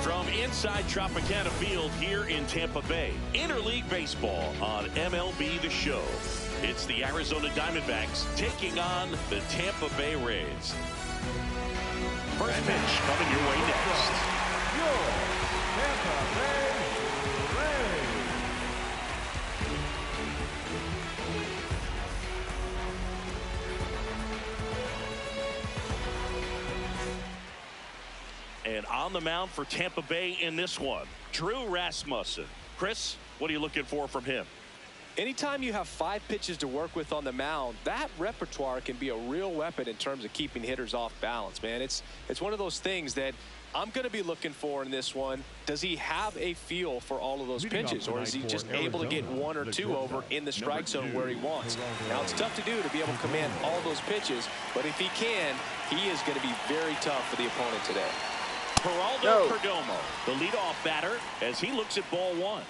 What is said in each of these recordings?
From inside Tropicana Field here in Tampa Bay, Interleague Baseball on MLB The Show. It's the Arizona Diamondbacks taking on the Tampa Bay Rays. First pitch coming your way next. Your Tampa Bay Rays. And on the mound for Tampa Bay in this one, Drew Rasmussen. Chris, what are you looking for from him? Anytime you have 5 pitches to work with on the mound, that repertoire can be a real weapon in terms of keeping hitters off balance, man. It's one of those things that I'm going to be looking for in this one. Does he have a feel for all of those pitches, or is he just able to get 1 or 2 over in the strike zone where he wants? Now, it's tough to do to be able to command all those pitches, but if he can, he is going to be very tough for the opponent today. Geraldo Perdomo, the leadoff batter, as he looks at ball 1.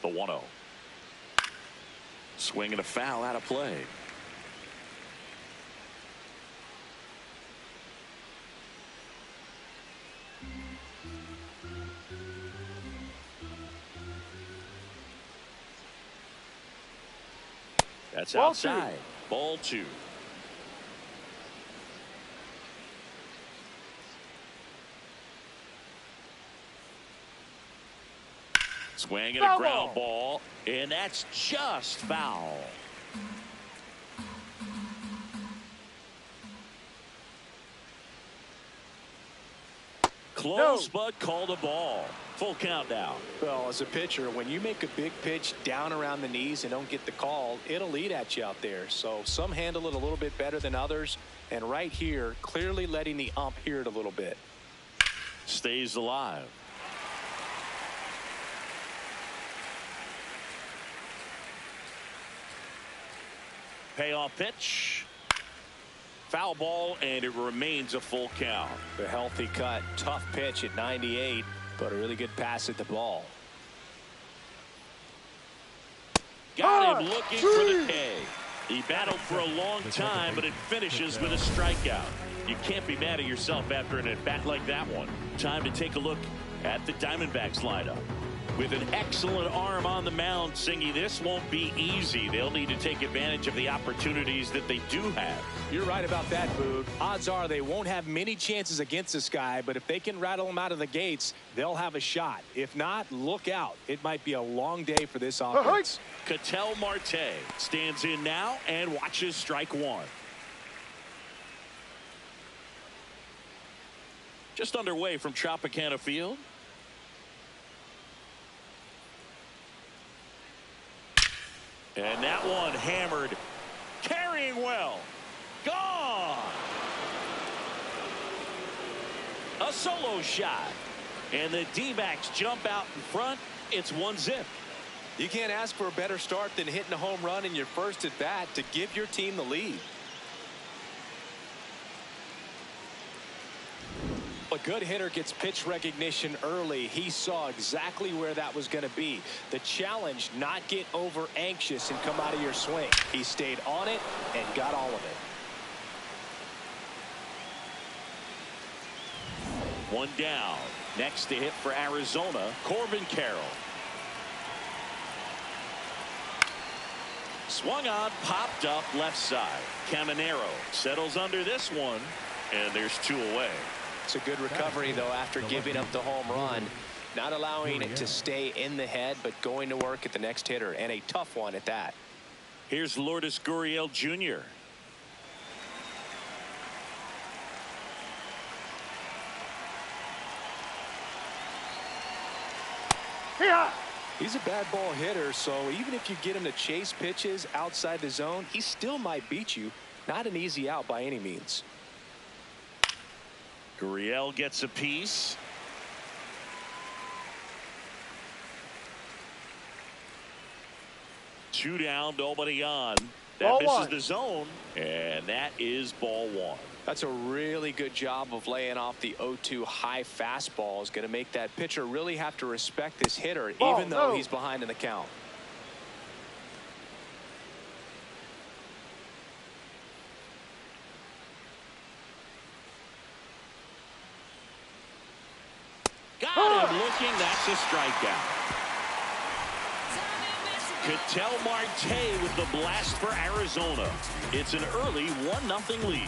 The 1-0. Swing and a foul out of play. That's outside. Ball 2. Swing and a ground ball, and that's just foul. Close, but called a ball. Full count now. Well, as a pitcher, when you make a big pitch down around the knees and don't get the call, it'll eat at you out there. So some handle it a little bit better than others. And right here, clearly letting the ump hear it a little bit. Stays alive. Payoff pitch. Foul ball, and it remains a full count. A healthy cut. Tough pitch at 98, but a really good pass at the ball. Got him looking for the K. He battled for a long time, but it finishes with a strikeout. You can't be mad at yourself after an at-bat like that one. Time to take a look at the Diamondbacks lineup. With an excellent arm on the mound, Singy, this won't be easy. They'll need to take advantage of the opportunities that they do have. You're right about that, Boog. Odds are they won't have many chances against this guy, but if they can rattle him out of the gates, they'll have a shot. If not, look out. It might be a long day for this offense. Ketel Marte stands in now and watches strike 1. Just underway from Tropicana Field. And that one hammered, carrying well, gone. A solo shot, and the D-backs jump out in front. It's 1-0. You can't ask for a better start than hitting a home run in your first at bat to give your team the lead. A good hitter gets pitch recognition early. He saw exactly where that was going to be. The challenge, not get over anxious and come out of your swing. He stayed on it and got all of it. 1 down. Next to hit for Arizona, Corbin Carroll. Swung on, popped up left side. Caminero settles under this one, and there's 2 away. It's a good recovery, though, after giving up the home run. Not allowing it to stay in the head, but going to work at the next hitter, and a tough one at that. Here's Lourdes Gurriel Jr. He's a bad ball hitter, so even if you get him to chase pitches outside the zone, he still might beat you. Not an easy out by any means. Gurriel gets a piece. Two down, nobody on. That Ball misses one. the zone, and that is ball one. That's a really good job of laying off the 0-2 high fastball. Is going to make that pitcher really have to respect this hitter, Ball, even though no. he's behind in the count. Got him looking. That's a strikeout. Ketel Marte with the blast for Arizona. It's an early 1-0 lead.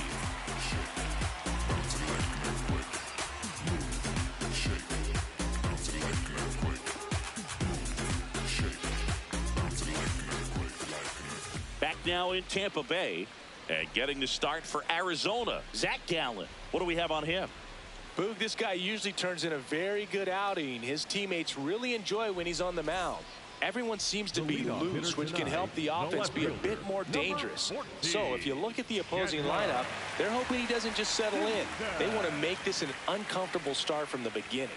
Back now in Tampa Bay, and getting the start for Arizona, Zach Gallen. What do we have on him? Boog, this guy usually turns in a very good outing. His teammates really enjoy when he's on the mound. Everyone seems to be loose, which can help the offense be a bit more dangerous. So if you look at the opposing lineup, they're hoping he doesn't just settle in. They want to make this an uncomfortable start from the beginning.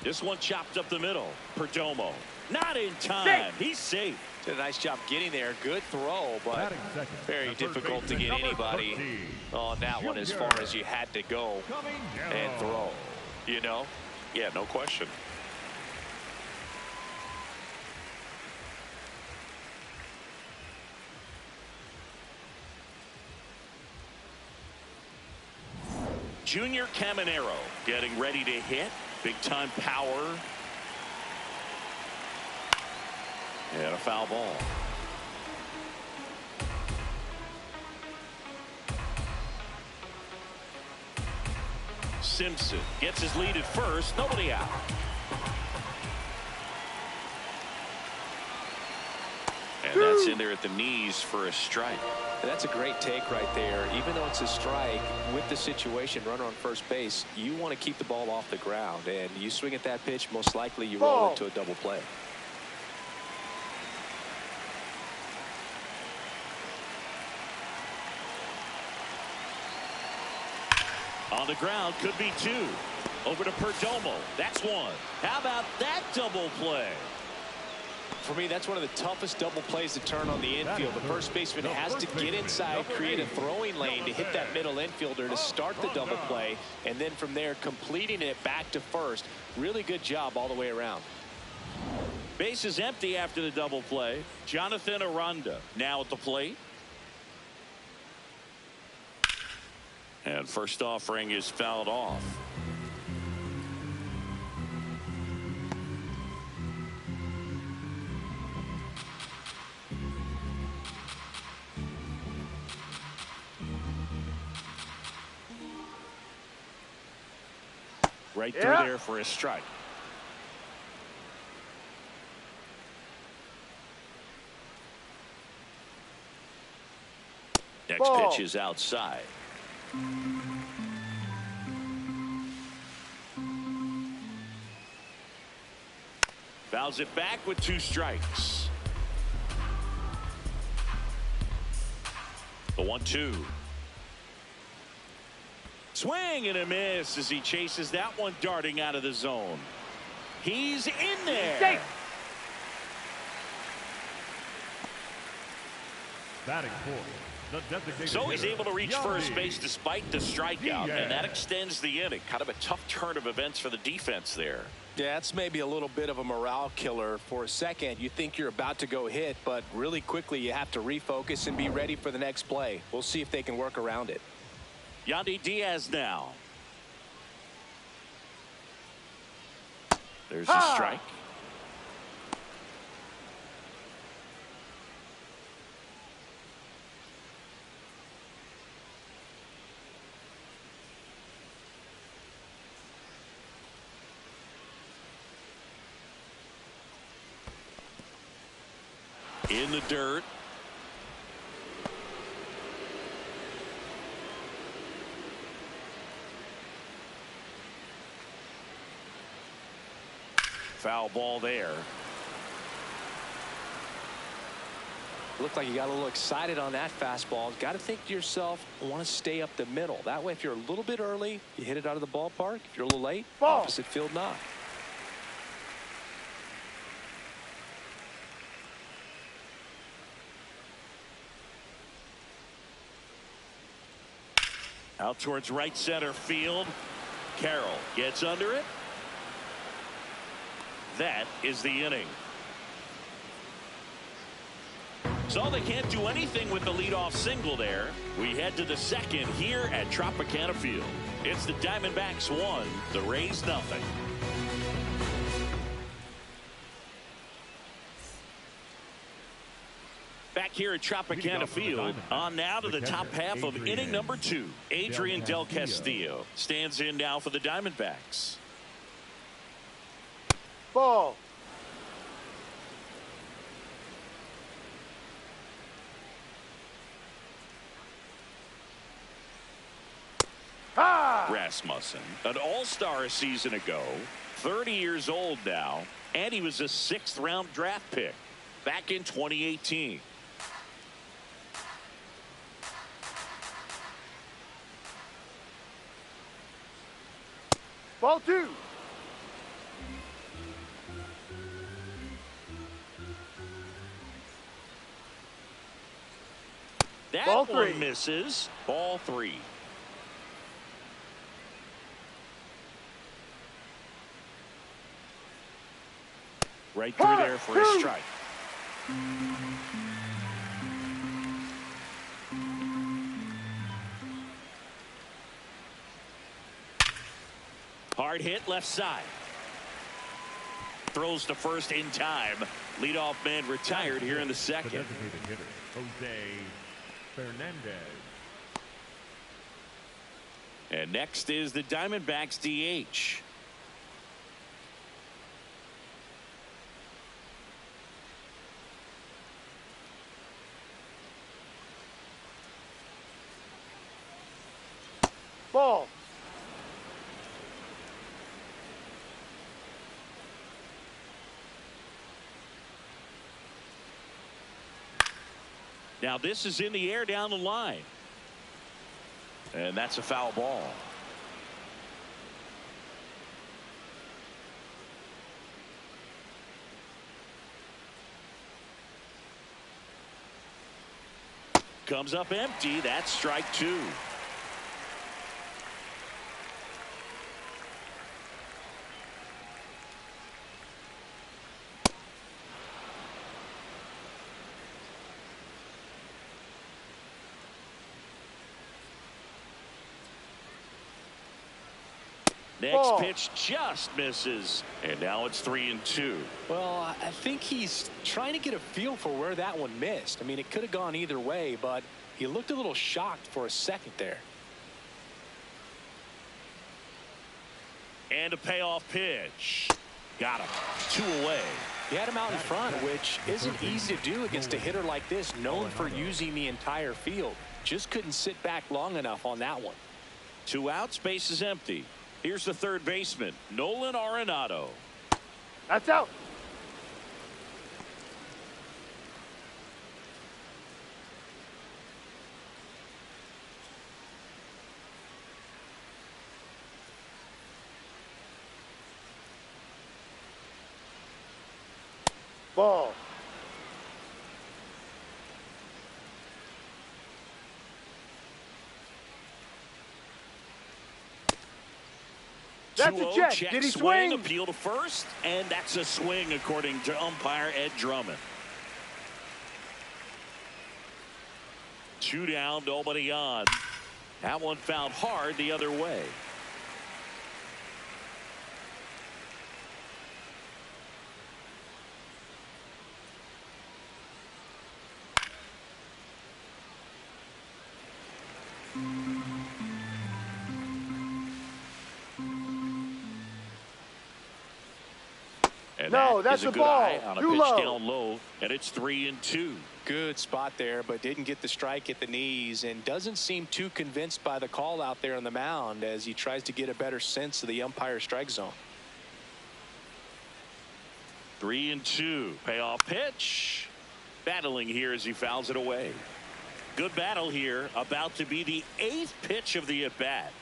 This one chopped up the middle. Perdomo not in time. He's safe. Did a nice job getting there. Good throw, but very difficult to get anybody on that one as far as you had to go and throw. You know? Yeah, no question. Junior Caminero getting ready to hit. Big time power. And a foul ball. Simpson gets his lead at first. Nobody out. And that's in there at the knees for a strike. And that's a great take right there. Even though it's a strike, with the situation, runner on first base, you want to keep the ball off the ground. And you swing at that pitch, most likely you roll into a double play. On the ground, could be two. Over to Perdomo. That's one. How about that double play? For me, that's one of the toughest double plays to turn on the infield. The first baseman has to get inside, create a throwing lane to hit that middle infielder to start the double play, and then from there completing it back to first. Really good job all the way around. Base is empty after the double play. Jonathan Aranda now at the plate. And first offering is fouled off. Right through there for a strike. Next pitch is outside. Fouls it back with 2 strikes. The 1-2. Swing and a miss as he chases that one darting out of the zone. He's in there. Safe. Batting fourth. So he's able to reach first base despite the strikeout, and that extends the inning. Kind of a tough turn of events for the defense there. Yeah, it's maybe a little bit of a morale killer. For a second, you think you're about to go hit, but really quickly you have to refocus and be ready for the next play. We'll see if they can work around it. Yandy Diaz now. There's a strike. In the dirt. Foul ball there. Looked like you got a little excited on that fastball. Got to think to yourself, I want to stay up the middle. That way, if you're a little bit early, you hit it out of the ballpark. If you're a little late, opposite field knock. Out towards right center field. Carroll gets under it. That is the inning. So they can't do anything with the leadoff single there. We head to the second here at Tropicana Field. It's the Diamondbacks 1, the Rays 0. Back here at Tropicana Field, on now to the top half of inning number 2. Adrian Del Castillo stands in now for the Diamondbacks. Ball. Rasmussen, an all-star a season ago, 30 years old now, and he was a 6th-round draft pick back in 2018. Ball 2. That Ball one 3. misses. Ball 3. Right through there for a strike. Hard hit left side. Throws to first in time. Leadoff man retired here in the second. The designated hitter, Jose Fernandez. And next is the Diamondbacks DH. Ball. Now this is in the air down the line. And that's a foul ball. Comes up empty. That's strike 2. Next pitch just misses, and now it's 3-2. Well, I think he's trying to get a feel for where that one missed. I mean, it could have gone either way, but he looked a little shocked for a second there. And a payoff pitch. Got him. 2 away. He had him out in front, which isn't easy to do against a hitter like this, known for using the entire field. Just couldn't sit back long enough on that one. 2 outs, base is empty. Here's the third baseman, Nolan Arenado. That's out. Ball. That's a check. Did he swing? Appeal to first, and that's a swing according to umpire Ed Drummond. 2 down, nobody on. That one fouled hard the other way. And no, that's a good ball. Eye on a Too pitch low. down low, and it's 3-2. Good spot there, but didn't get the strike at the knees, and doesn't seem too convinced by the call out there on the mound as he tries to get a better sense of the umpire strike zone. 3-2. Payoff pitch. Battling here as he fouls it away. Good battle here. About to be the 8th pitch of the at-bat.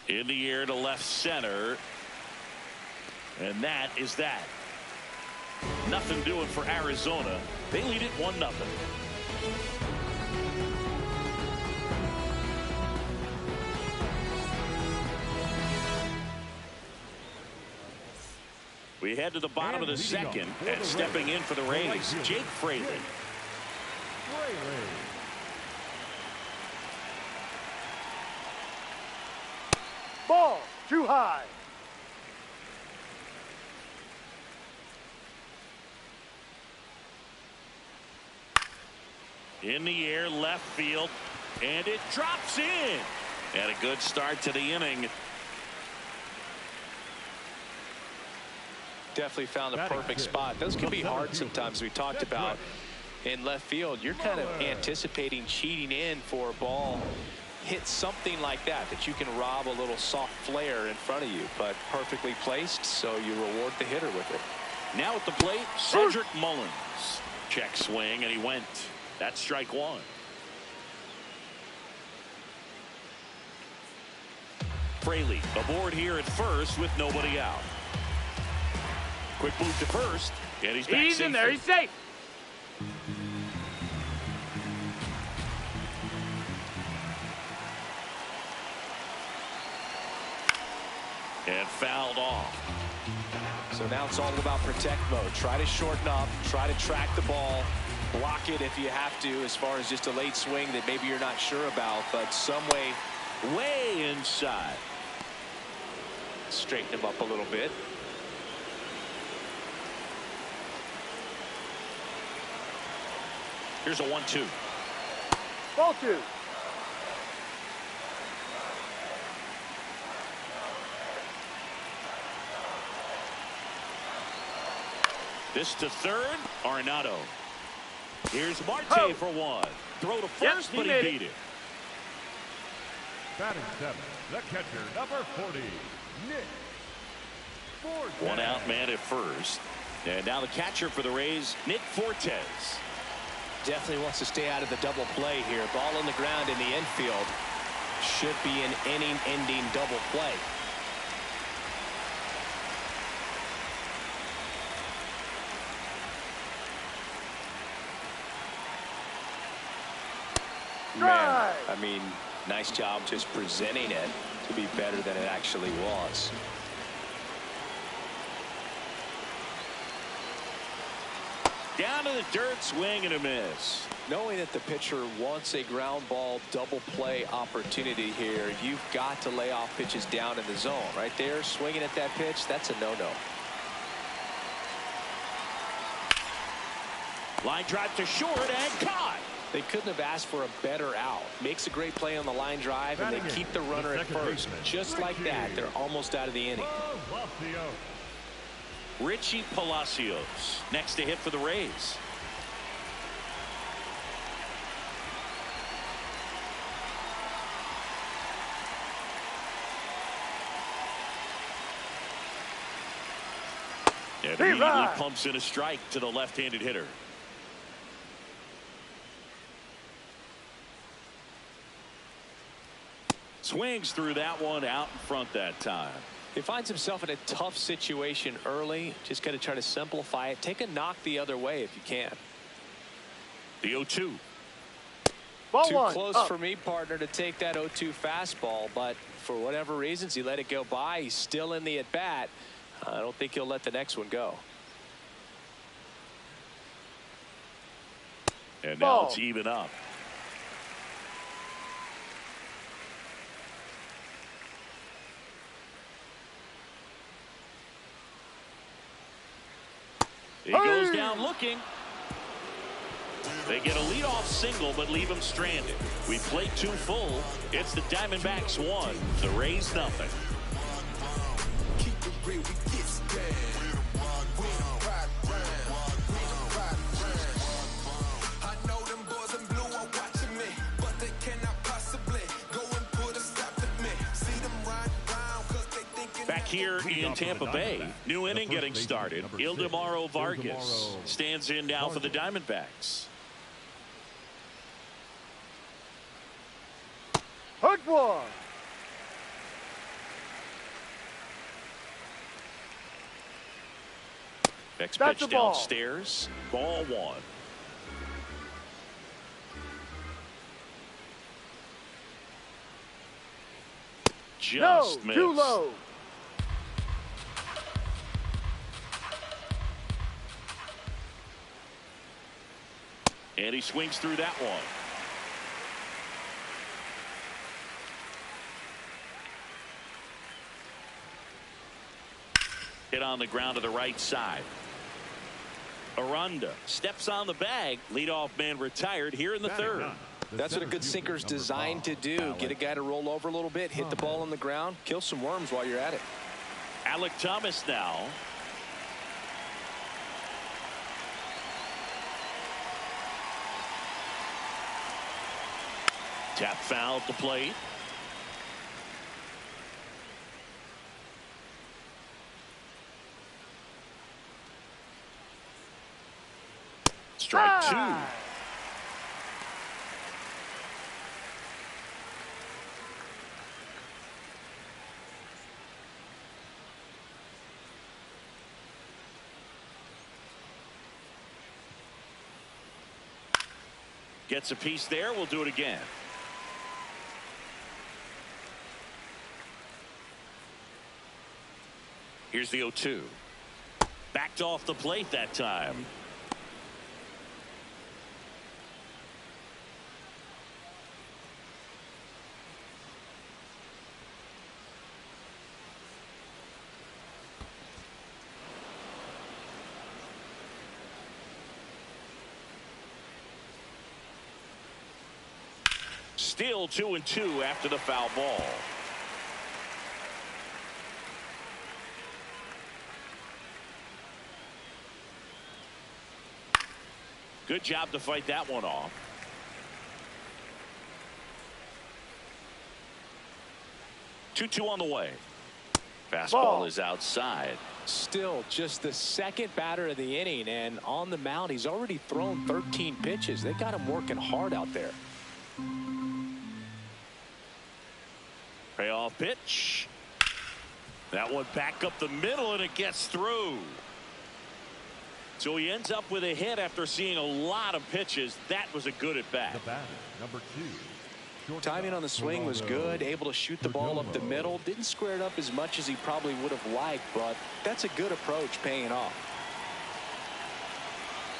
In the air to left center. And that is that. Nothing doing for Arizona. They lead it 1-0. We head to the bottom of the second, and stepping in for the Rays, Jake Fraley. Ball too high. In the air, left field, and it drops in. And a good start to the inning. Definitely found the perfect spot. Those can be hard sometimes. We talked about in left field. You're kind of anticipating cheating in for a ball. Hit something like that you can rob a little soft flare in front of you, but perfectly placed, so you reward the hitter with it. Now at the plate, Cedric Mullins. Check swing, and he went. That's strike one. Fraley aboard here at first with nobody out. Quick move to first, and he's back He's in there. He's safe. And fouled off. So now it's all about protect mode. Try to shorten up, try to track the ball, block it if you have to, as far as just a late swing that maybe you're not sure about, but some way inside. Straighten him up a little bit. Here's a 1-2. Ball two. This to third, Arenado. Here's Marte for one. Throw to first, but he beat it. Batting seven, the catcher, number 40, Nick Fortes. One out man at first. And now the catcher for the Rays, Nick Fortes. Definitely wants to stay out of the double play here. Ball on the ground in the infield. Should be an inning-ending double play. Man, I mean, nice job just presenting it to be better than it actually was. Down to the dirt, swing and a miss. Knowing that the pitcher wants a ground ball double play opportunity here, you've got to lay off pitches down in the zone. Right there, swinging at that pitch, that's a no-no. Line drive to short and caught. They couldn't have asked for a better out. Makes a great play on the line drive, and they keep the runner at first. Just like that, they're almost out of the inning. Richie Palacios next to hit for the Rays. And immediately pumps in a strike to the left-handed hitter. Swings through that one, out in front that time. He finds himself in a tough situation early. Just got to try to simplify it. Take a knock the other way if you can. The 0-2. Ball Too one. close for me, partner, to take that 0-2 fastball, but for whatever reasons, he let it go by. He's still in the at-bat. I don't think he'll let the next one go. And now it's even up. He goes down looking. They get a leadoff single, but leave him stranded. We played 2 full. It's the Diamondbacks 1, the Rays nothing. Back here in Tampa Bay, new inning getting started. Ildemaro Vargas stands in now for the Diamondbacks. Hook one. Next pitch downstairs. Ball 1. Just missed. Too low. And he swings through that one. Hit on the ground to the right side. Aranda steps on the bag. Leadoff man retired here in the third. That's what a good sinker's designed to do. Get a guy to roll over a little bit, hit the ball on the ground, kill some worms while you're at it. Alec Thomas now. Tap foul at the plate. Strike two. Gets a piece there. We'll do it again. Here's the 0-2. Backed off the plate that time. Still 2-2 after the foul ball. Good job to fight that one off. Two on the way. Fastball is outside. Still just the second batter of the inning, and on the mound he's already thrown 13 pitches. They got him working hard out there. Payoff pitch. That one back up the middle, and it gets through. So he ends up with a hit after seeing a lot of pitches. That was a good at bat. The batter, number 2. Timing on the swing was good, able to shoot the ball up the middle. Didn't square it up as much as he probably would have liked, but that's a good approach, paying off.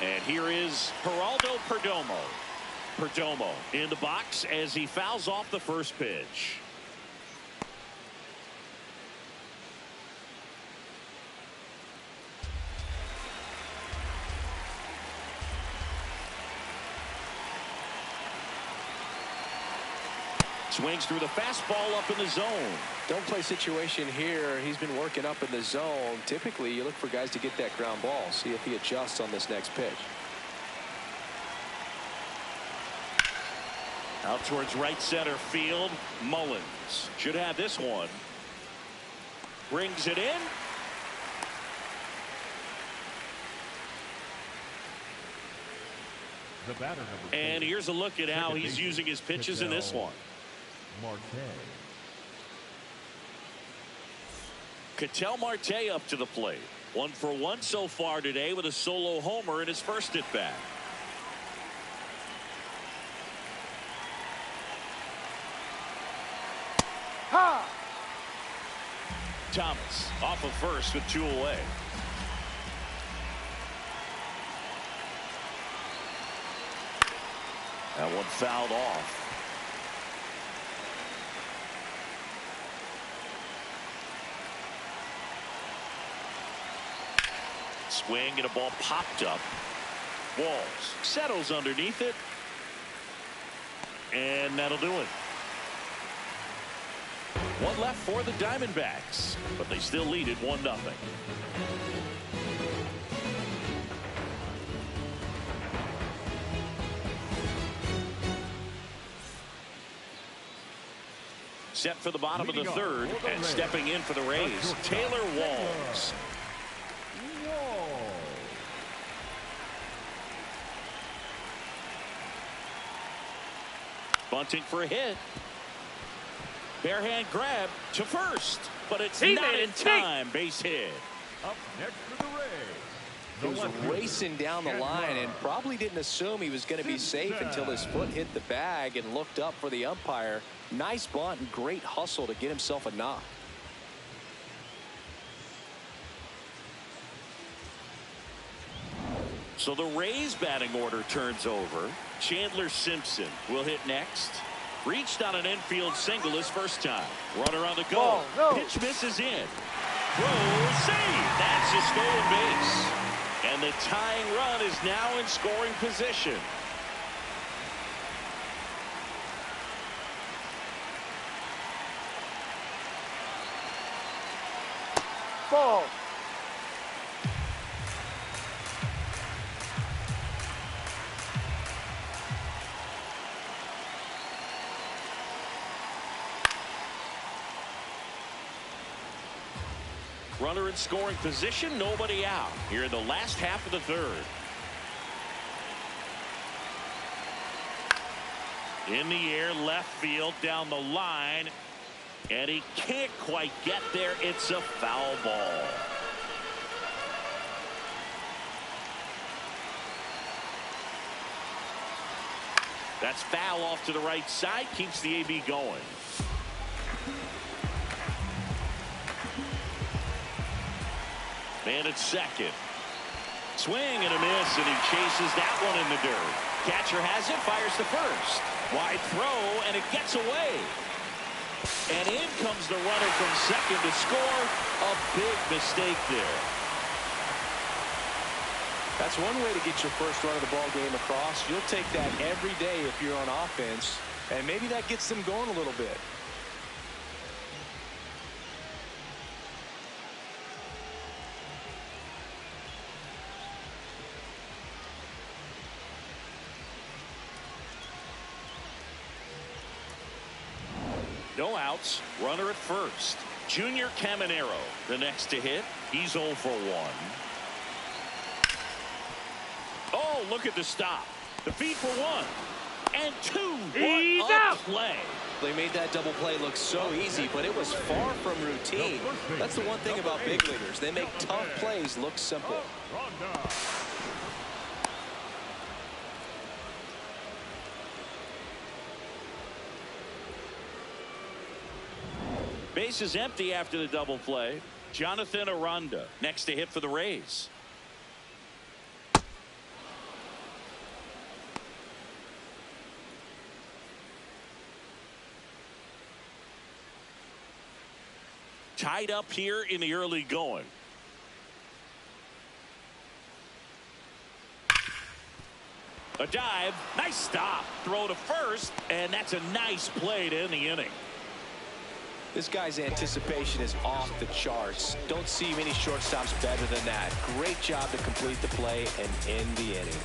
And here is Geraldo Perdomo. Perdomo in the box as he fouls off the first pitch. Swings through the fastball up in the zone. Don't play situation here. He's been working up in the zone. Typically, you look for guys to get that ground ball. See if he adjusts on this next pitch. Out towards right center field. Mullins should have this one. Brings it in. The batter, number 2. And here's a look at how he's using his pitches in this one. Ketel Marte up to the plate. 1 for 1 so far today with a solo homer in his first at bat. Ha! Thomas off of first with 2 away. That one fouled off. Swing and a ball popped up. Walls settles underneath it. And that'll do it. 1 left for the Diamondbacks, but they still lead it 1-0. Set for the bottom of the third, and stepping in for the Rays, Taylor Walls. Bunting for a hit. Barehand grab to first, but it's not in time. Base hit. Up next for the Rays. He was racing down the line and probably didn't assume he was going to be safe until his foot hit the bag and looked up for the umpire. Nice bunt and great hustle to get himself a knock. So the Rays batting order turns over. Chandler Simpson will hit next. Reached on an infield single his first time. Runner on the go. Ball, no. Pitch misses in. Throw, save. That's a stolen base. And the tying run is now in scoring position. Ball. Runner in scoring position, nobody out. Here in the last half of the third. In the air, left field, down the line. And he can't quite get there. It's a foul ball. That's foul off to the right side. Keeps the AB going. Man at second. Swing and a miss, and he chases that one in the dirt. Catcher has it, fires to first. Wide throw, and it gets away. And in comes the runner from second to score. A big mistake there. That's one way to get your first run of the ball game across. You'll take that every day if you're on offense, and maybe that gets them going a little bit. No outs. Runner at first. Junior Caminero, the next to hit. He's 0 for 1. Oh, look at the stop. The feed for 1 and 2. He's what a out. play. They made that double play look so easy, but it was far from routine. That's the one thing about big leaguers. They make tough plays look simple. Base is empty after the double play. Jonathan Aranda next to hit for the Rays. Tied up here in the early going. A dive. Nice stop. Throw to first. And that's a nice play to end the inning. This guy's anticipation is off the charts. Don't see many shortstops better than that. Great job to complete the play and end the inning.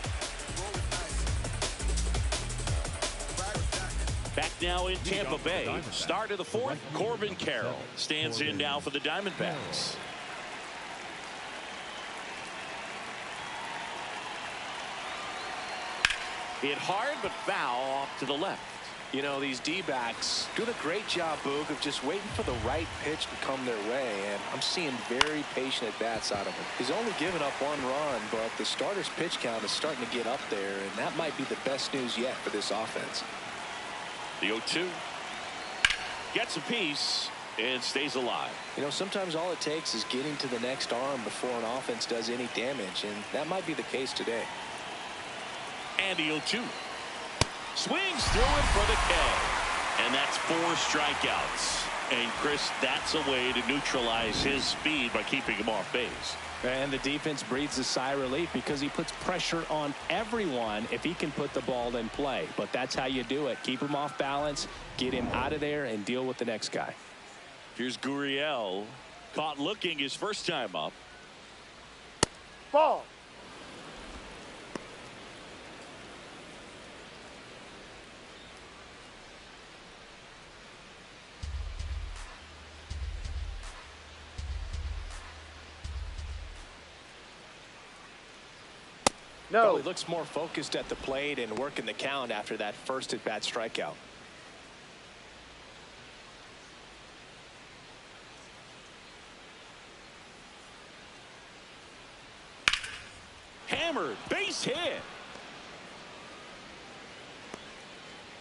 Back now in Tampa Bay. Start of the fourth. Corbin Carroll stands in now for the Diamondbacks. Hit hard but foul off to the left. You know, these D-backs doing a great job, Boog, of just waiting for the right pitch to come their way, and I'm seeing very patient at-bats out of him. He's only given up 1 run, but the starter's pitch count is starting to get up there, and that might be the best news yet for this offense. The 0-2 gets a piece and stays alive. You know, sometimes all it takes is getting to the next arm before an offense does any damage, and that might be the case today. And the 0-2. Swings through it for the K. And that's 4 strikeouts. And Chris, that's a way to neutralize his speed by keeping him off base. And the defense breathes a sigh of relief because he puts pressure on everyone if he can put the ball in play. But that's how you do it. Keep him off balance, get him out of there, and deal with the next guy. Here's Gurriel. Caught looking his first time up. Ball. No. Well, he looks more focused at the plate and working the count after that first at-bat strikeout. Hammered, base hit.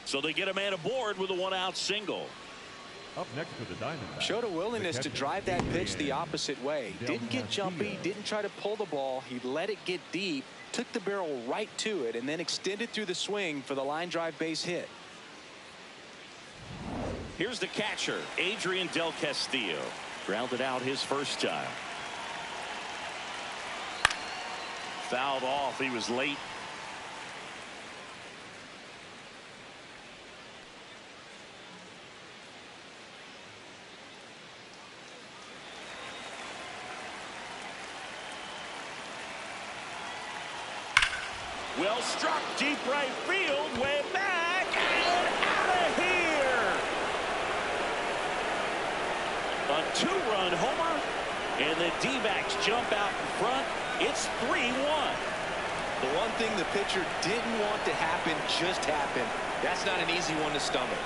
So they get a man aboard with a 1-out single. Up next for the Diamondbacks. Showed a willingness to drive that pitch the opposite way. Didn't get jumpy, didn't try to pull the ball. He let it get deep, took the barrel right to it, and then extended through the swing for the line drive base hit. Here's the catcher, Adrian Del Castillo. Grounded out his first time. Fouled off. He was late. Well struck, deep right field, way back, and out of here. A two-run homer, and the D-backs jump out in front. It's 3-1. The one thing the pitcher didn't want to happen just happened. That's not an easy one to stomach.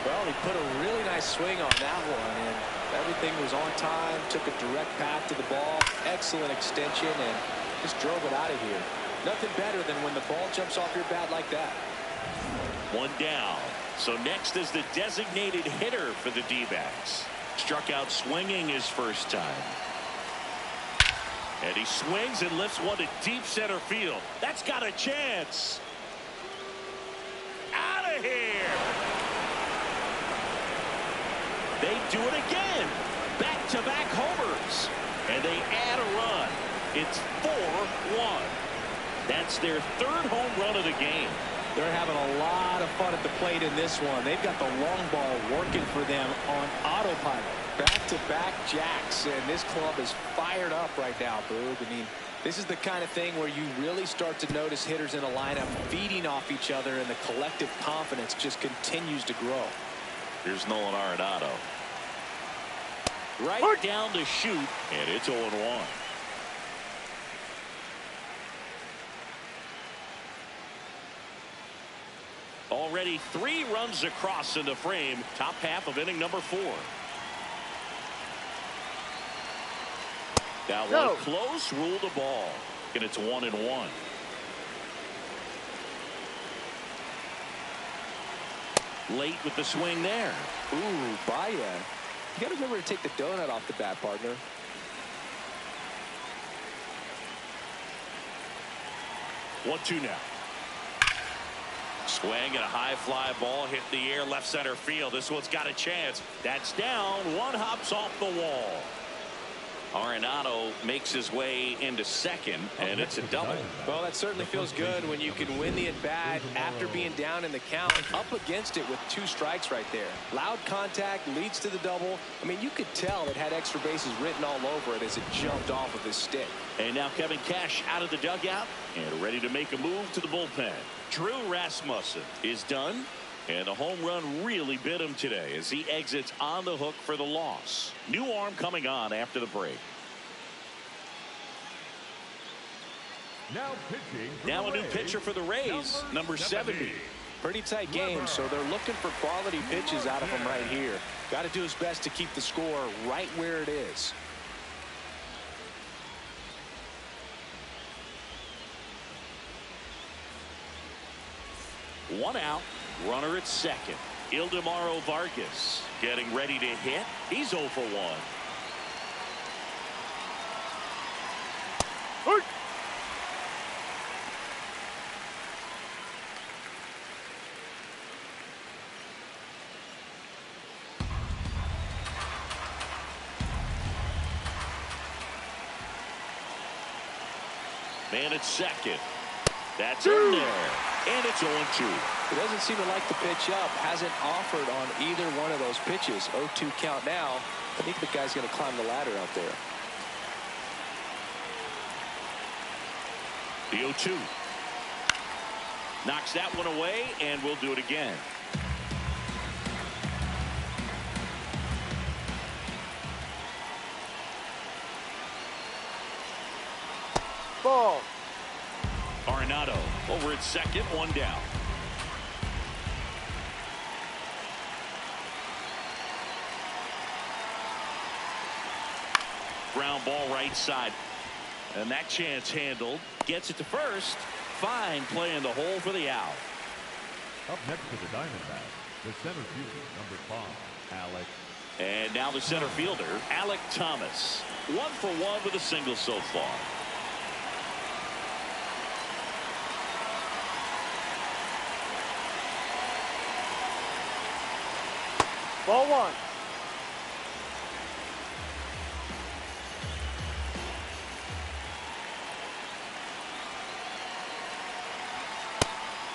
Well, he put a really nice swing on that one, and everything was on time. Took a direct path to the ball. Excellent extension, and just drove it out of here. Nothing better than when the ball jumps off your bat like that. One down. So next is the designated hitter for the D-backs. Struck out swinging his first time. And he swings and lifts one to deep center field. That's got a chance. Out of here. They do it again. Back-to-back homers. And they add a run. It's 4-1. That's their third home run of the game. They're having a lot of fun at the plate in this one. They've got the long ball working for them on autopilot. Back-to-back jacks, and this club is fired up right now, Boog. I mean, this is the kind of thing where you really start to notice hitters in a lineup feeding off each other, and the collective confidence just continues to grow. Here's Nolan Arenado. Right down to shoot, and it's 0-1. Already 3 runs across in the frame. Top half of inning number 4. That one close, ruled the ball, and it's 1-1. Late with the swing there. Ooh, Baya. You got to remember to take the donut off the bat, partner. One-two now. Swing and a high fly ball hit the air left center field. This one's got a chance. That's down. One hops off the wall. Arenado makes his way into second, and it's a double. Well, that certainly feels good when you can win the at-bat after being down in the count, up against it with 2 strikes right there. Loud contact leads to the double. I mean, you could tell it had extra bases written all over it as it jumped off of his stick. And now Kevin Cash out of the dugout and ready to make a move to the bullpen. Drew Rasmussen is done. And the home run really bit him today as he exits on the hook for the loss. New arm coming on after the break. Now a new pitcher for the Rays, number 70. Pretty tight game, so they're looking for quality pitches out of him right here. Got to do his best to keep the score right where it is. One out. Runner at second. Ildemaro Vargas getting ready to hit. He's 0 for 1. Man at second. That's in there. And it's 0-2. He doesn't seem to like the pitch up. Hasn't offered on either one of those pitches. 0-2 count now. I think the guy's going to climb the ladder out there. The 0-2. Knocks that one away, and we'll do it again. Ball. Arenado over at second, 1 down. Ground ball right side. And that chance handled. Gets it to first. Fine play in the hole for the out. Up next to the Diamondbacks, the center fielder, number 5, Alec. And now the center fielder, Alec Thomas. 1 for 1 with a single so far. Ball 1.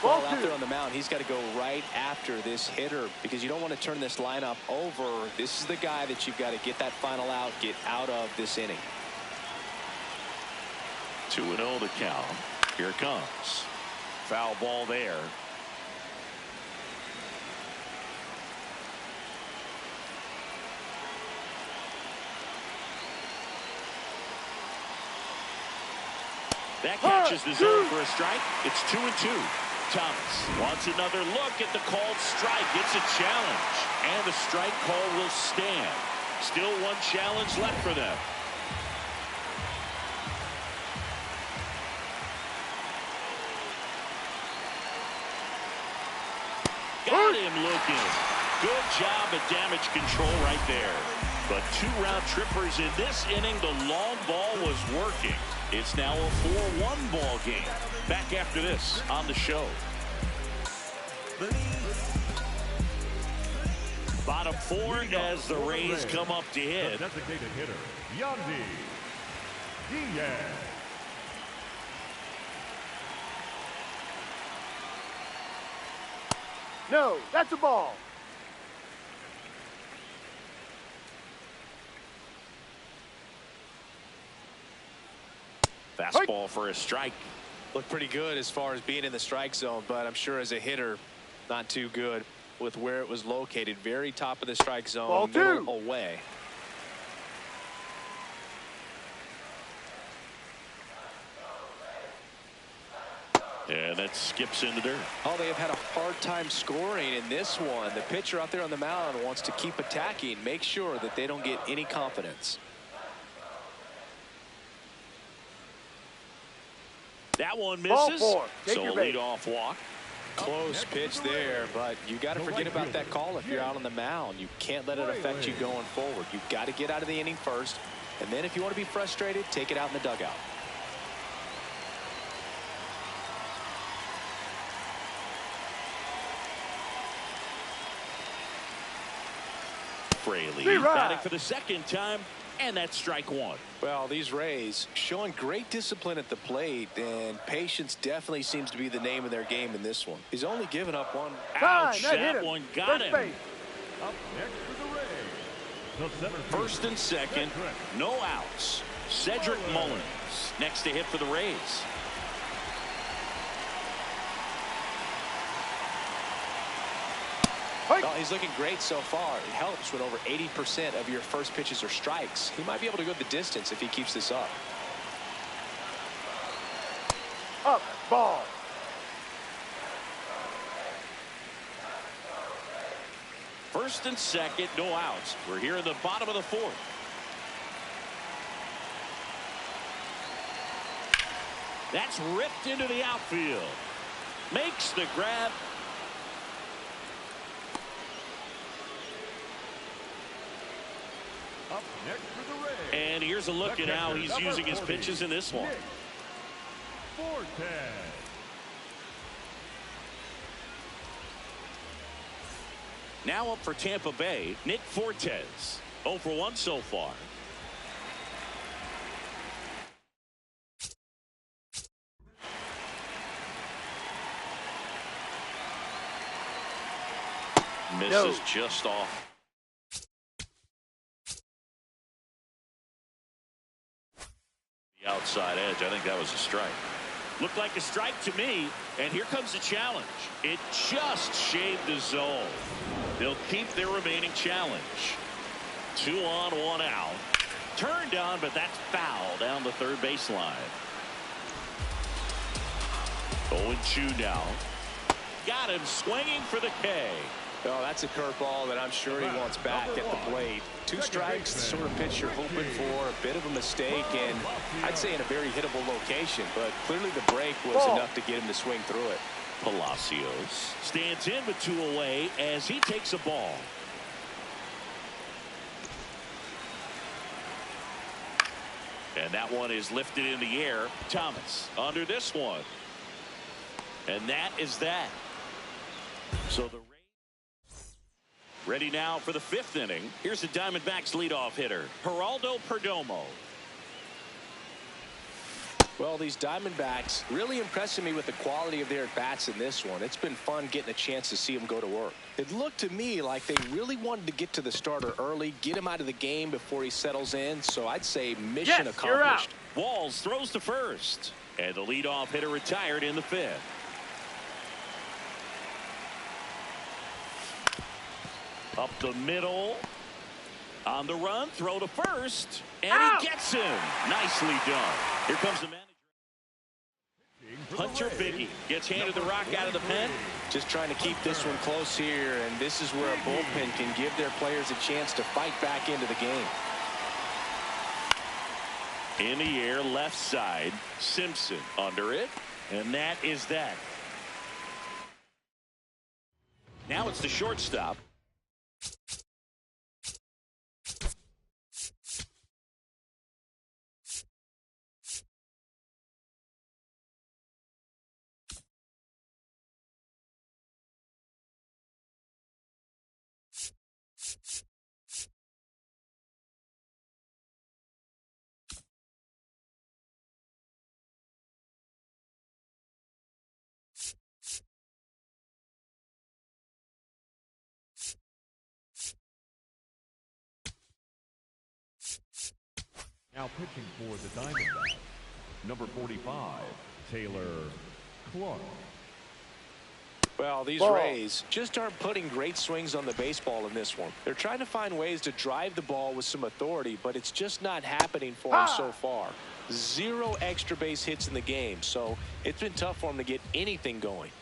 Well, out there on the mound, he's got to go right after this hitter because you don't want to turn this lineup over. This is the guy that you've got to get that final out, get out of this inning. 2-0 the count. Here it comes. Foul ball there. That catches the zone for a strike. It's 2-2. Thomas wants another look at the called strike. It's a challenge. And the strike call will stand. Still one challenge left for them. Got him looking. Good job at damage control right there. But 2 round trippers in this inning. The long ball was working. It's now a 4-1 ball game. Back after this on the show. Bottom 4 as the Rays come up to hit. The designated hitter, Yandy Diaz. No, that's a ball. Fastball for a strike. Looked pretty good as far as being in the strike zone, but I'm sure as a hitter, not too good with where it was located. Very top of the strike zone, Ball 2. middle away. And that skips in the dirt. Oh, they have had a hard time scoring in this one. The pitcher out there on the mound wants to keep attacking, make sure that they don't get any confidence. That one Ball misses. 4. Take So your a bait. leadoff walk. Close pitch there, but you got to forget about that call if you're out on the mound. You can't let it affect you going forward. You've got to get out of the inning first, and then if you want to be frustrated, take it out in the dugout. Fraley right. batting for the second time, and that's strike 1. Well, these Rays showing great discipline at the plate, and patience definitely seems to be the name of their game in this one. He's only given up one. Ouch, That hit that him. one got First him. base. Up next for the Rays, the center field, First and second, no outs. Cedric Mullins next to hit for the Rays. Well, he's looking great so far. It helps when over 80% of your first pitches are strikes. He might be able to go the distance if he keeps this up. Up, ball. First and second, no outs. We're here in the bottom of the 4th. That's ripped into the outfield. Makes the grab. up next for the Rays. And here's a look at how he's using his pitches in this one. Forte. Now up for Tampa Bay, Nick Fortes. 0 for 1 so far. Misses just off. The outside edge. I think that was a strike. Looked like a strike to me, and here comes the challenge. It just shaved the zone. They'll keep their remaining challenge. 2 on, 1 out. Turned on, but that's foul down the third baseline. 0-2 now. Got him swinging for the K. Oh, that's a curveball that I'm sure he wants back at the plate. 2 strikes, the sort of pitch you're hoping for. A bit of a mistake, and I'd say in a very hittable location, but clearly the break was enough to get him to swing through it. Palacios stands in with 2 away as he takes a ball. And that one is lifted in the air. Thomas under this one. And that is that. So the Rays ready now for the 5th inning. Here's the Diamondbacks leadoff hitter, Geraldo Perdomo. Well, these Diamondbacks really impressing me with the quality of their at-bats in this one. It's been fun getting a chance to see them go to work. It looked to me like they really wanted to get to the starter early, get him out of the game before he settles in. So I'd say mission accomplished. You're out. Walls throws to first. And the leadoff hitter retired in the 5th. Up the middle. On the run, throw to first. And he gets him. Nicely done. Here comes the manager. Hunter Biggie gets handed the rock out of the pen. Just trying to keep this one close here, and this is where a bullpen can give their players a chance to fight back into the game. In the air, left side. Simpson under it. And that is that. Now it's the shortstop. Now pitching for the Diamondbacks, number 45, Taylor Clark. Well, these Rays just aren't putting great swings on the baseball in this one. They're trying to find ways to drive the ball with some authority, but it's just not happening for them so far. 0 extra base hits in the game, so it's been tough for them to get anything going.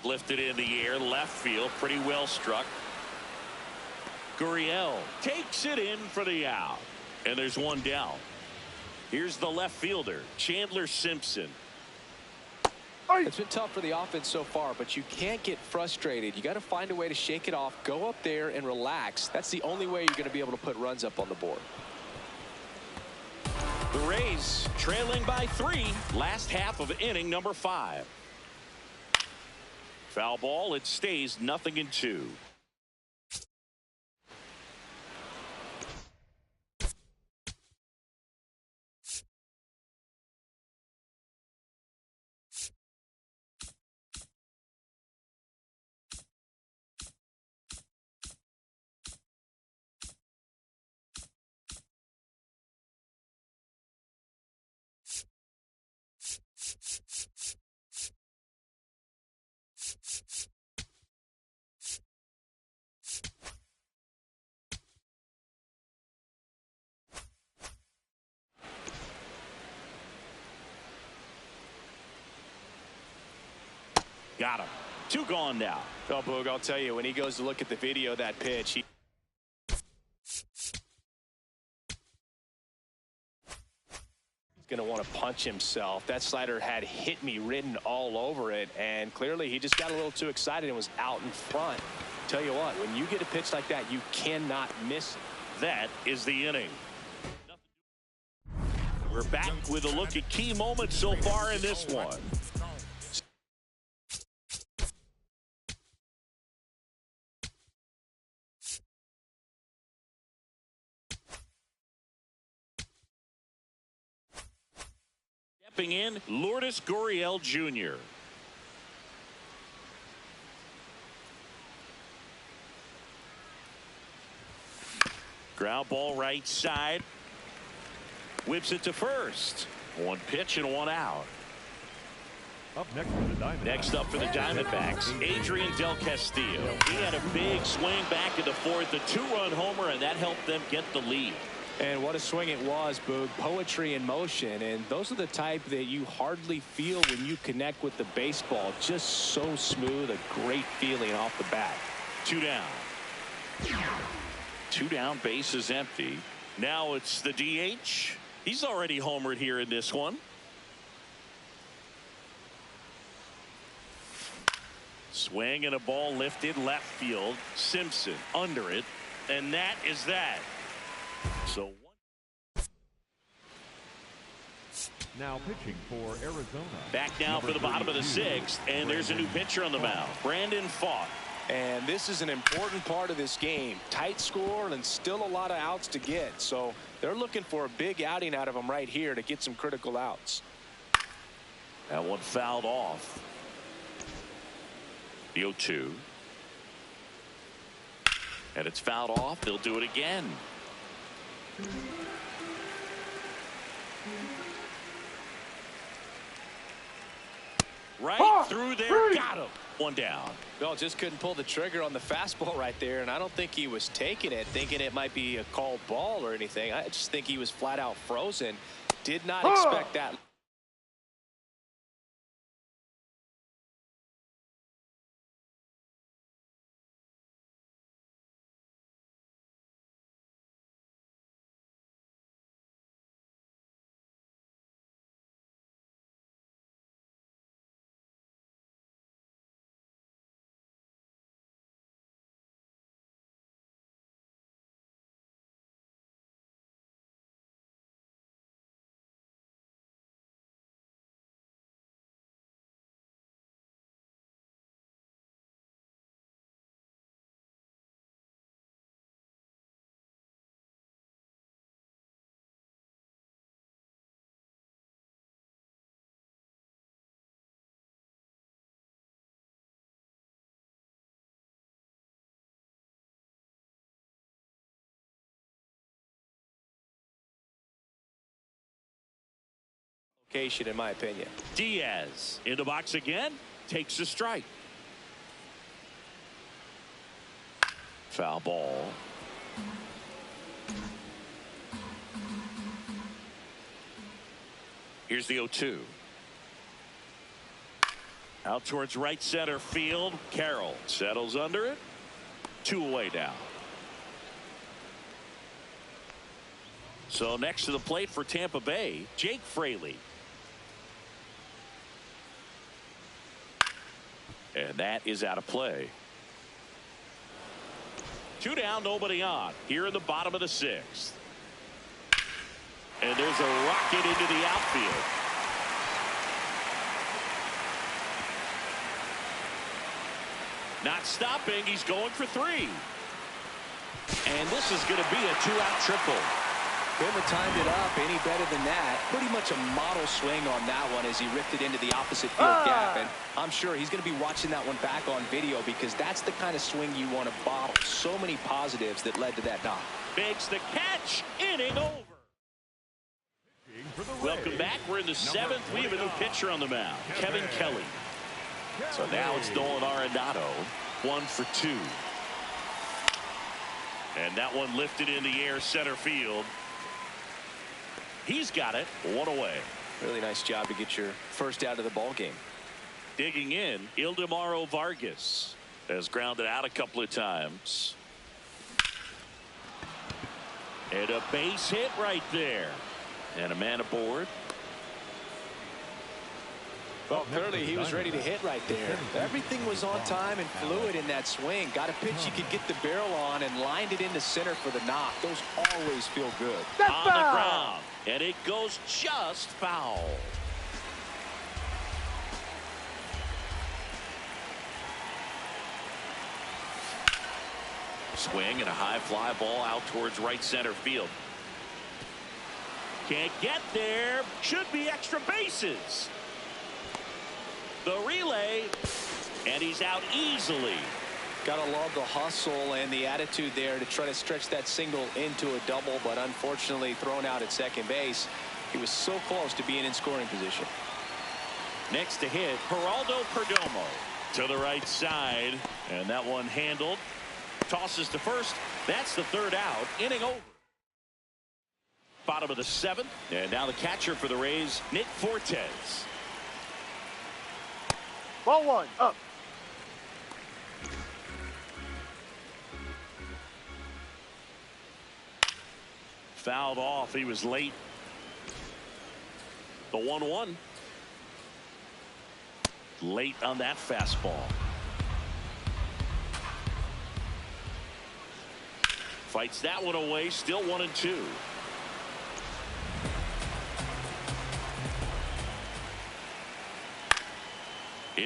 Lifted in the air, left field, pretty well struck. Gurriel takes it in for the out. And there's one down. Here's the left fielder, Chandler Simpson. It's been tough for the offense so far, but you can't get frustrated. You got to find a way to shake it off, go up there and relax. That's the only way you're going to be able to put runs up on the board. The Rays trailing by 3, last half of inning number 5. Foul ball, it stays 0-2. Got him. 2 gone now. Oh, Boog, I'll tell you, when he goes to look at the video of that pitch, he's going to want to punch himself. That slider had hit me written all over it, and clearly he just got a little too excited and was out in front. Tell you what, when you get a pitch like that, you cannot miss it. That is the inning. We're back with a look at key moments so far in this one. Stepping in, Lourdes Gurriel Jr. Ground ball right side. Whips it to first. 1 pitch and 1 out. Up next for the Diamondbacks. Next up for the Diamondbacks, Adrian Del Castillo. He had a big swing back in the 4th, a 2-run homer, and that helped them get the lead. And what a swing it was, Boog. Poetry in motion, and those are the type that you hardly feel when you connect with the baseball. Just so smooth, a great feeling off the bat. 2 down. 2 down, base is empty. Now it's the DH. He's already homered here in this one. Swing and a ball lifted left field. Simpson under it, and that is that. So Now pitching for Arizona. Back now for the bottom of the sixth, and there's a new pitcher on the mound, Brandon Pfaadt. And this is an important part of this game. Tight score and still a lot of outs to get. So they're looking for a big outing out of him right here to get some critical outs. That one fouled off. The 0-2. And it's fouled off. They'll do it again. Right through there. Got him. One down. Well, just couldn't pull the trigger on the fastball right there, and I don't think he was taking it thinking it might be a called ball or anything. I just think he was flat out frozen. Did not expect that. In my opinion. Diaz in the box again, takes a strike. Foul ball. Here's the 0-2. Out towards right center field. Carroll settles under it. 2 away now. So next to the plate for Tampa Bay, Jake Fraley. And that is out of play. 2 down, nobody on. Here in the bottom of the sixth. And there's a rocket into the outfield. Not stopping. He's going for 3. And this is going to be a 2-out triple. Couldn't have timed it up any better than that. Pretty much a model swing on that one as he ripped it into the opposite field gap. And I'm sure he's going to be watching that one back on video because that's the kind of swing you want to bottle. So many positives that led to that knock. Makes the catch. Inning over. Welcome back. We're in the 7th. We have a new pitcher on the mound, Kevin Kelly. So now it's Nolan Arenado, 1 for 2. And that one lifted in the air center field. He's got it. 1 away. Really nice job to get your first out of the ball game. Digging in, Ildemaro Vargas has grounded out a couple of times. And a base hit right there. And a man aboard. Well, clearly he was ready to hit right there. Everything was on time and fluid in that swing. Got a pitch you could get the barrel on and lined it into center for the knock. Those always feel good. On the ground. And it goes just foul. Swing and a high fly ball out towards right center field. Can't get there. Should be extra bases. The relay, and he's out easily. Gotta love the hustle and the attitude there to try to stretch that single into a double, but unfortunately thrown out at second base. He was so close to being in scoring position. Next to hit, Geraldo Perdomo to the right side, and that one handled. Tosses to first. That's the 3rd out. Inning over. Bottom of the 7th, and now the catcher for the Rays, Nick Fortes. Ball 1, up. Fouled off. He was late. The 1-1. Late on that fastball. Fights that one away. Still 1-2.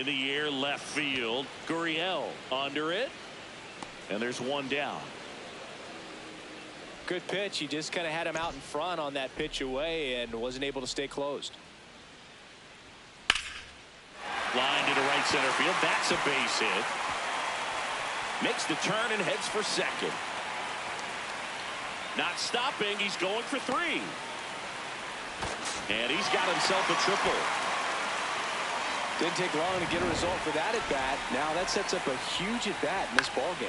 In the air, left field. Gurriel under it. And there's one down. Good pitch. He just kind of had him out in front on that pitch away and wasn't able to stay closed. Line to the right center field. That's a base hit. Makes the turn and heads for second. Not stopping. He's going for 3. And he's got himself a triple. Didn't take long to get a result for that at bat. Now that sets up a huge at bat in this ball game.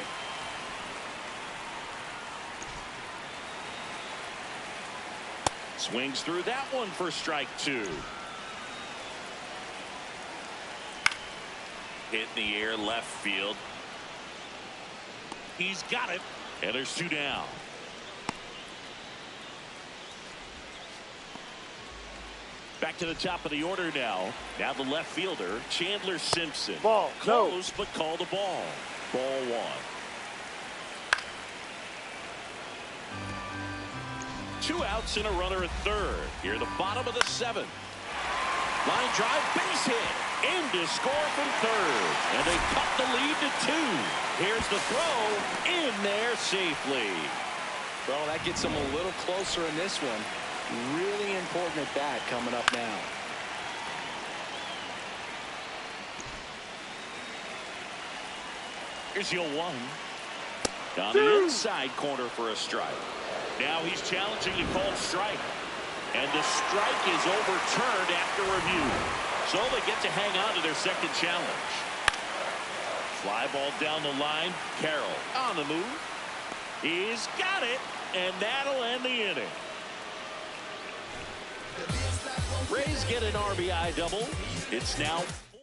Swings through that one for strike 2. Hit in the air, left field. He's got it. And there's 2 down. Back to the top of the order now. Now the left fielder, Chandler Simpson. Ball. Close, but called a ball. Ball 1. 2 outs and a runner at third. Here the bottom of the 7th. Line drive, base hit. In to score from third. And they cut the lead to 2. Here's the throw. In there safely. Well, that gets them a little closer in this one. Really important at bat coming up now. Here's your 1. On the inside corner for a strike. Now he's challenging a called strike. And the strike is overturned after review. So they get to hang on to their second challenge. Fly ball down the line. Carroll on the move. He's got it. And that'll end the inning. Rays get an RBI double. It's now 4.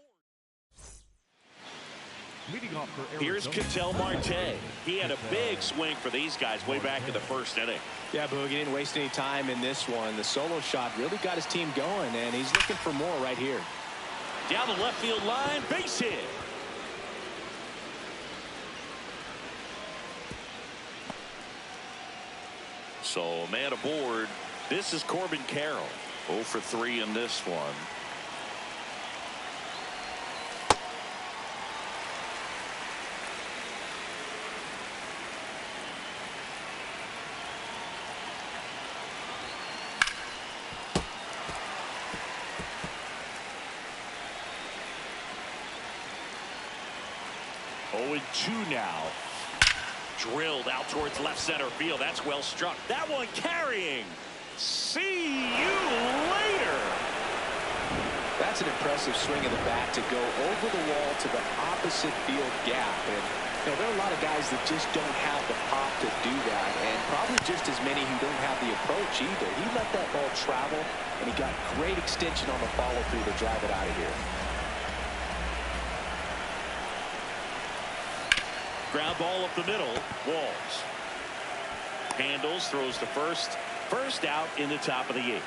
Leading off for Here's Arizona. Ketel Marte. He had a big swing for these guys way back in the first inning. Yeah, Boog, he didn't waste any time in this one. The solo shot really got his team going, and he's looking for more right here. Down the left field line, base hit. So, man aboard. This is Corbin Carroll. 0 for 3 in this one. Oh, and 2 now. Drilled out towards left center field. That's well struck. That one carrying. See you later. That's an impressive swing of the bat to go over the wall to the opposite field gap. And you know, there are a lot of guys that just don't have the pop to do that, and probably just as many who don't have the approach either. He let that ball travel, and he got great extension on the follow through to drive it out of here. Ground ball up the middle. Walls. Handles, throws to first. First out in the top of the 8th.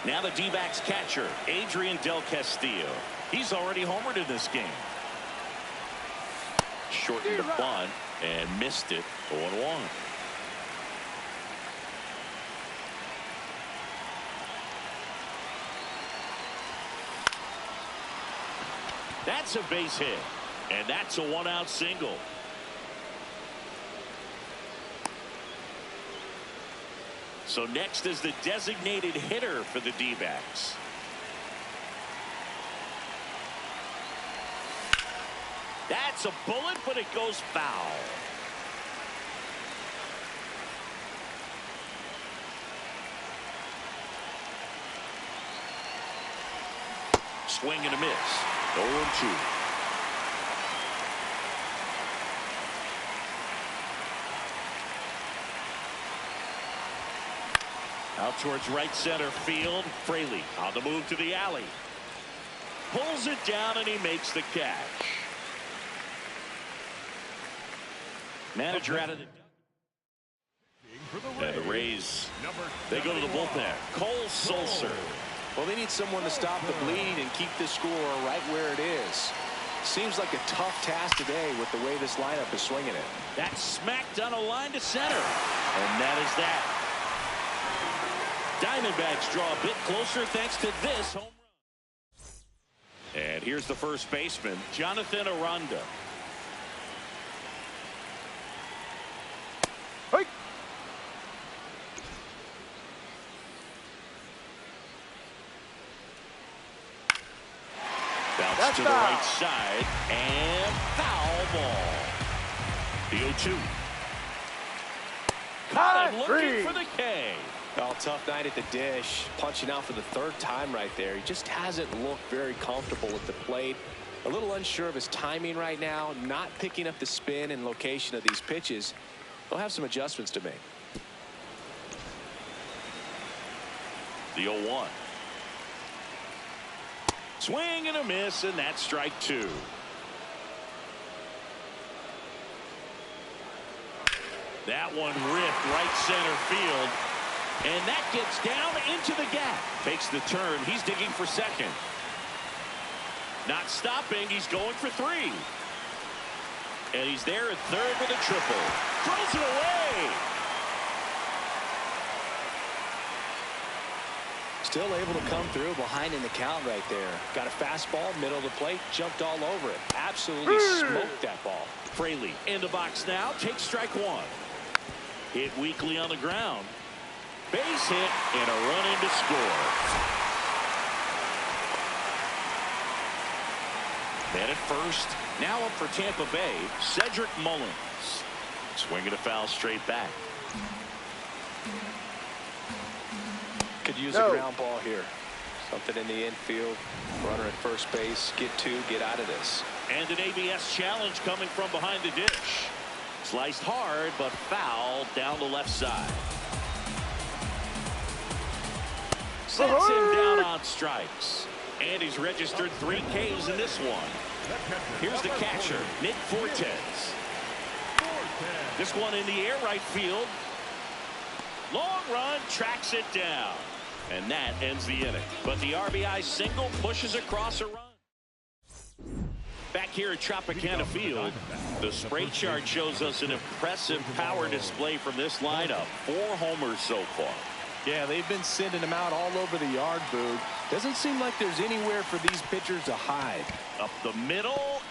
Now the D-backs catcher, Adrian Del Castillo. He's already homered in this game. Shortened the bunt and missed it. 0-1. That's a base hit. And that's a 1-out single. So next is the designated hitter for the D-backs. That's a bullet, but it goes foul. Swing and a miss. 0-2. Out towards right center field. Fraley on the move to the alley. Pulls it down and he makes the catch. Manager out of the... And the Rays, they go to the bullpen. Cole Sulser. Well, they need someone to stop the bleed and keep this score right where it is. Seems like a tough task today with the way this lineup is swinging it. That's smacked on a line to center. And that is that. Diamondbacks draw a bit closer thanks to this home run. And here's the first baseman, Jonathan Aranda. Hey. Bounce to the right side and foul ball. The 0-2. Caught him looking for the K. Oh, tough night at the dish. Punching out for the third time right there. He just hasn't looked very comfortable with the plate. A little unsure of his timing right now. Not picking up the spin and location of these pitches. He'll have some adjustments to make. The 0-1. Swing and a miss, and that's strike two. That one ripped right center field. And that gets down into the gap. Takes the turn. He's digging for second. Not stopping. He's going for three. And he's there at third with a triple. Throws it away. Still able to come through behind in the count right there. Got a fastball, middle of the plate, jumped all over it. Absolutely smoked that ball. Fraley in the box now. Takes strike one. Hit weakly on the ground. Base hit and a run in to score. Man at first. Now up for Tampa Bay, Cedric Mullins. Swinging a foul straight back. Could use a ground ball here. Something in the infield. Runner at first base. Get two. Get out of this. And an ABS challenge coming from behind the dish. Sliced hard, but foul down the left side. Sets him down on strikes. And he's registered 3 Ks in this one. Here's the catcher, Nick Fortes. This one in the air right field. Long run, tracks it down. And that ends the inning. But the RBI single pushes across a run. Back here at Tropicana Field, the spray chart shows us an impressive power display from this lineup. 4 homers so far. Yeah, they've been sending them out all over the yard, Boog. Doesn't seem like there's anywhere for these pitchers to hide. Up the middle.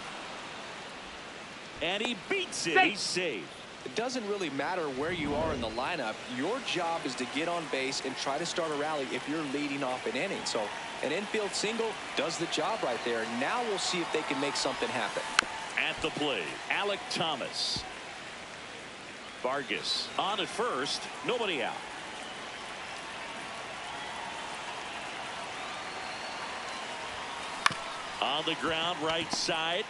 And he beats it. He's safe. It doesn't really matter where you are in the lineup. Your job is to get on base and try to start a rally if you're leading off an inning. So an infield single does the job right there. Now we'll see if they can make something happen. At the plate, Alec Thomas. Vargas on at first. Nobody out. On the ground, right side.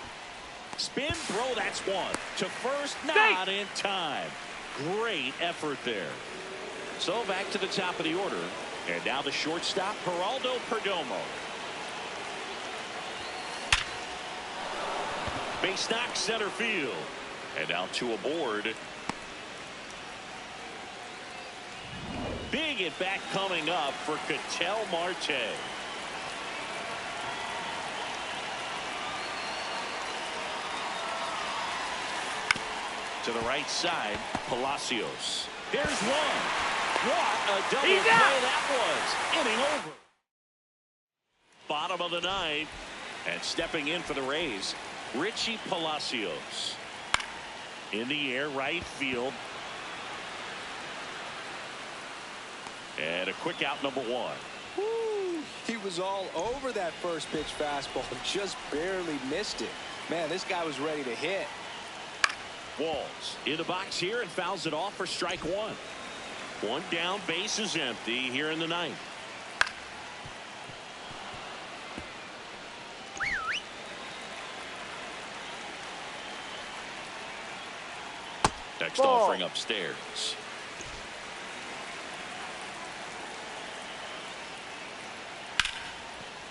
Spin throw, that's one. To first, not in time. Great effort there. So back to the top of the order. And now the shortstop, Geraldo Perdomo. Base knock center field. And now 2 aboard. Big at bat coming up for Ketel Marte. To the right side, Palacios. There's one. What a double play that was. Inning over. Bottom of the 9th. And stepping in for the Rays, Richie Palacios. In the air, right field. And a quick out, number 1. Woo, he was all over that first pitch fastball. Just barely missed it. Man, this guy was ready to hit. Walls in the box here and fouls it off for strike 1. 1 down, base is empty here in the 9th. Next offering upstairs.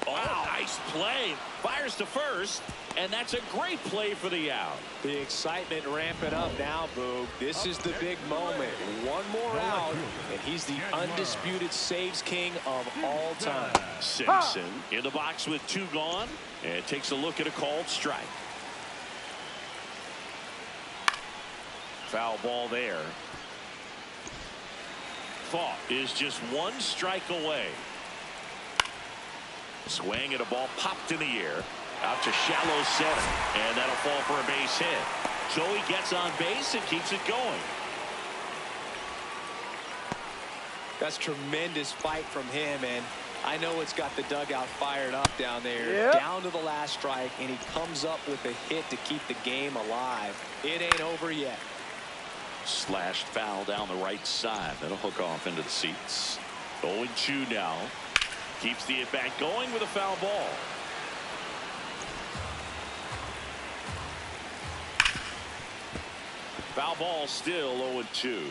Oh, nice play. Fires to first, and that's a great play for the out. The excitement ramping up now, Boog. This is the big moment. One more out, and he's the undisputed saves king of all time. Simpson in the box with 2 gone, and takes a look at a called strike. Foul ball there. Thought is just 1 strike away. Swing and a ball popped in the air. Out to shallow center, and that'll fall for a base hit. So he gets on base and keeps it going. That's tremendous fight from him, and I know it's got the dugout fired up down there. Yep. Down to the last strike, and he comes up with a hit to keep the game alive. It ain't over yet. Slashed foul down the right side. That'll hook off into the seats. 0-2 now. Keeps the at-bat going with a foul ball. Foul ball still 0-2.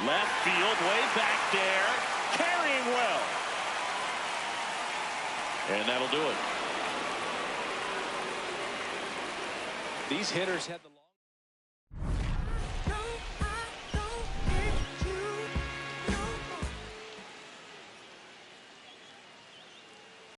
Left field, way back there, carrying well. And that'll do it. These hitters have the